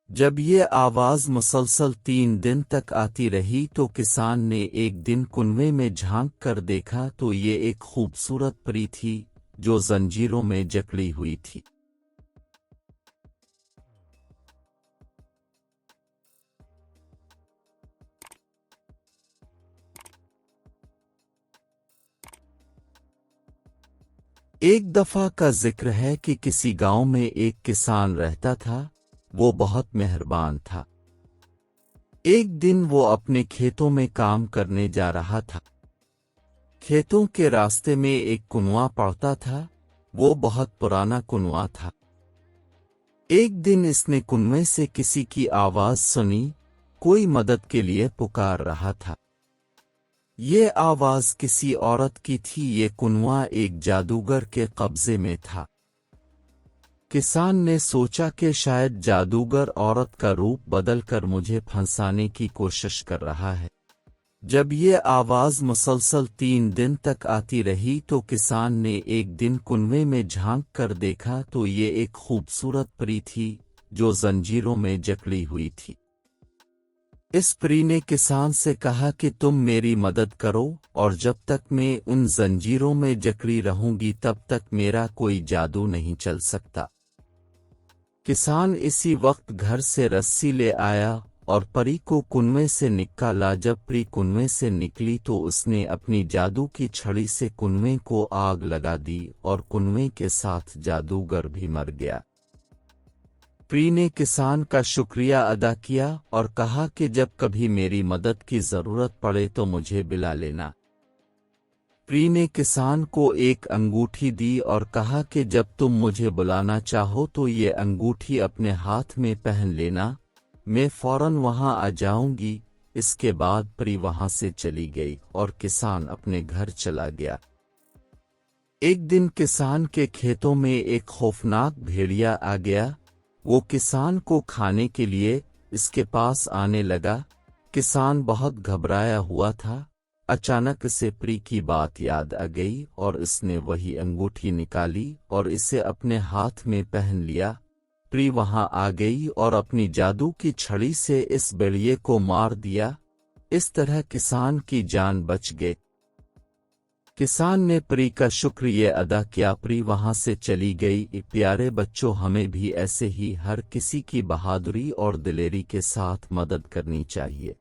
जब ये आवाज़ मुसलसल 3 दिन तक आती रही तो किसान ने एक दिन कुनवे में झांक कर देखा तो ये एक खूबसूरत परी थी जो जंजीरों में जकड़ी हुई थी। एक दफा का जिक्र है कि किसी गांव में एक किसान रहता था। वो बहुत मेहरबान था। एक दिन वो अपने खेतों में काम करने जा रहा था। खेतों के रास्ते में एक कुआं पड़ता था। वो बहुत पुराना कुआं था। एक दिन इसने कुएं से किसी की आवाज सुनी। कोई मदद के लिए पुकार रहा था। ये आवाज किसी औरत की थी। ये कुआं एक जादूगर के कब्जे में था। किसान ने सोचा कि शायद जादूगर औरत का रूप बदलकर मुझे फंसाने की कोशिश कर रहा है। जब ये आवाज मुसलसल 3 दिन तक आती रही तो किसान ने एक दिन कुएं में झांक कर देखा तो ये एक खूबसूरत परी थी जो जंजीरों में जकड़ी हुई थी। इस परी ने किसान से कहा कि तुम मेरी मदद करो और जब तक मैं उन जंजीरों में जकड़ी रहूंगी तब तक मेरा कोई जादू नहीं चल सकता। किसान इसी वक्त घर से रस्सी ले आया और परी को कुएं से निकाला। जब परी कुएं से निकली तो उसने अपनी जादू की छड़ी से कुएं को आग लगा दी और कुएं के साथ जादूगर भी मर गया। परी ने किसान का शुक्रिया अदा किया और कहा कि जब कभी मेरी मदद की जरूरत पड़े तो मुझे बुला लेना। परी ने किसान को एक अंगूठी दी और कहा कि जब तुम मुझे बुलाना चाहो तो ये अंगूठी अपने हाथ में पहन लेना। मैं फौरन वहां आ जाऊंगी। इसके बाद परी वहां से चली गई और किसान अपने घर चला गया। एक दिन किसान के खेतों में एक खौफनाक भेड़िया आ गया। वो किसान को खाने के लिए इसके पास आने लगा। किसान बहुत घबराया हुआ था। अचानक इसे परी की बात याद आ गई और इसने वही अंगूठी निकाली और इसे अपने हाथ में पहन लिया। परी वहां आ गई और अपनी जादू की छड़ी से इस भेड़िए को मार दिया। इस तरह किसान की जान बच गई। किसान ने परी का शुक्रिया अदा किया। परी वहां से चली गई। प्यारे बच्चों, हमें भी ऐसे ही हर किसी की बहादुरी और दिलेरी के साथ मदद करनी चाहिए।